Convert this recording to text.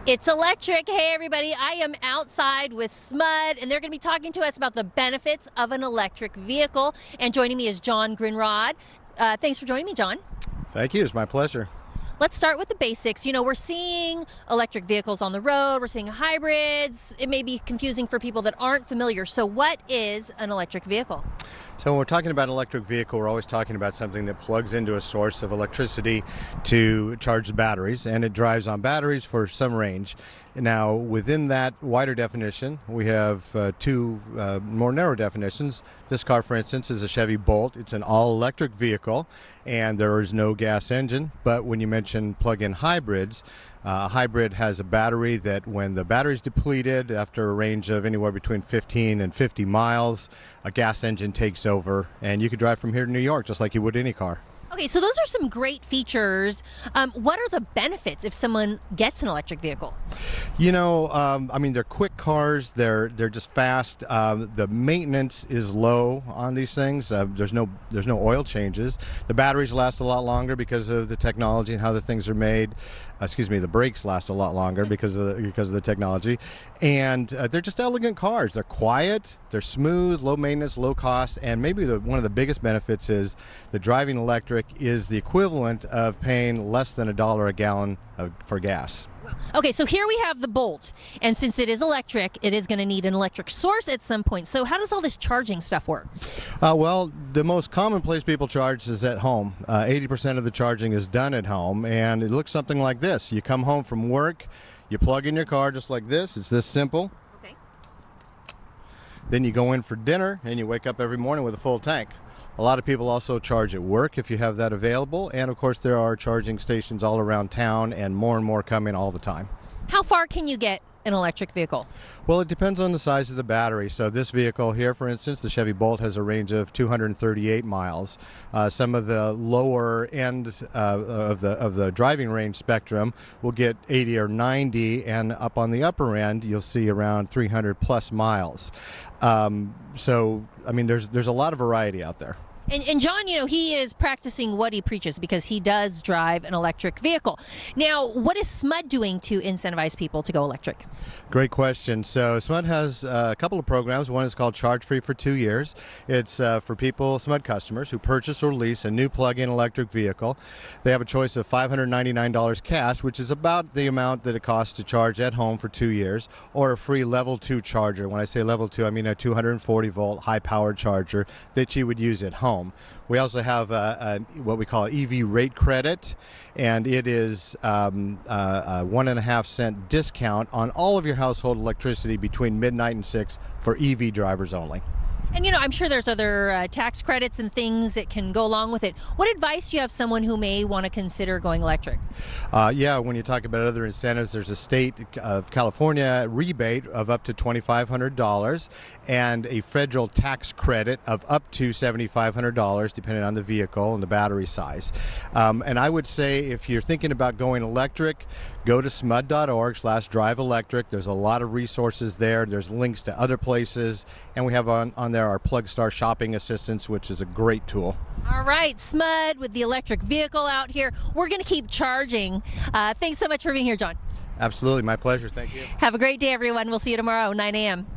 It's electric. Hey everybody, I am outside with SMUD and they're going to be talking to us about the benefits of an electric vehicle. And joining me is John Grinrod. Thanks for joining me, John. Thank you, it's my pleasure. Let's start with the basics. You know, we're seeing electric vehicles on the road, we're seeing hybrids. It may be confusing for people that aren't familiar. So what is an electric vehicle? So when we're talking about an electric vehicle, we're always talking about something that plugs into a source of electricity to charge the batteries, and it drives on batteries for some range. Now, within that wider definition, we have two more narrow definitions. This car, for instance, is a Chevy Bolt. It's an all-electric vehicle, and there is no gas engine. But when you mention plug-in hybrids, a hybrid has a battery that when the battery's depleted after a range of anywhere between 15 and 50 miles, a gas engine takes over, and you could drive from here to New York just like you would any car. Okay, so those are some great features. What are the benefits if someone gets an electric vehicle? You know, I mean, they're quick cars. They're just fast. The maintenance is low on these things. There's no oil changes. The batteries last a lot longer because of the technology and how the things are made. The brakes last a lot longer because of the technology, and they're just elegant cars. They're quiet, they're smooth, low maintenance, low cost, and maybe one of the biggest benefits is that driving electric is the equivalent of paying less than $1 a gallon for gas. Okay, so here we have the Bolt, and since it is electric, it is going to need an electric source at some point. So how does all this charging stuff work? Well, the most common place people charge is at home. 80% of the charging is done at home, and it looks something like this. You come home from work, you plug in your car just like this. It's this simple. Okay. Then you go in for dinner, and you wake up every morning with a full tank. A lot of people also charge at work if you have that available, and of course there are charging stations all around town and more coming all the time. How far can you get an electric vehicle? Well, it depends on the size of the battery. So this vehicle here, for instance, the Chevy Bolt, has a range of 238 miles. Some of the lower end of the driving range spectrum will get 80 or 90, and up on the upper end you'll see around 300 plus miles. So I mean, there's a lot of variety out there. And John, you know, he is practicing what he preaches because he does drive an electric vehicle. Now, what is SMUD doing to incentivize people to go electric? Great question. So SMUD has a couple of programs. One is called Charge Free for 2 years. It's for people, SMUD customers, who purchase or lease a new plug-in electric vehicle. They have a choice of $599 cash, which is about the amount that it costs to charge at home for 2 years, or a free level 2 charger. When I say level 2, I mean a 240-volt high-powered charger that you would use at home. We also have what we call EV rate credit, and it is a 1.5 cent discount on all of your household electricity between midnight and 6 for EV drivers only. And, you know, I'm sure there's other tax credits and things that can go along with it. What advice do you have someone who may want to consider going electric? Yeah, when you talk about other incentives, there's a state of California rebate of up to $2,500 and a federal tax credit of up to $7,500, depending on the vehicle and the battery size. And I would say if you're thinking about going electric, go to smud.org/drive electric. There's a lot of resources there. There's links to other places, and we have on there our PlugStar shopping assistance, which is a great tool. All right, SMUD with the electric vehicle out here. We're going to keep charging. Thanks so much for being here, John. Absolutely, my pleasure. Thank you. Have a great day, everyone. We'll see you tomorrow, 9 a.m.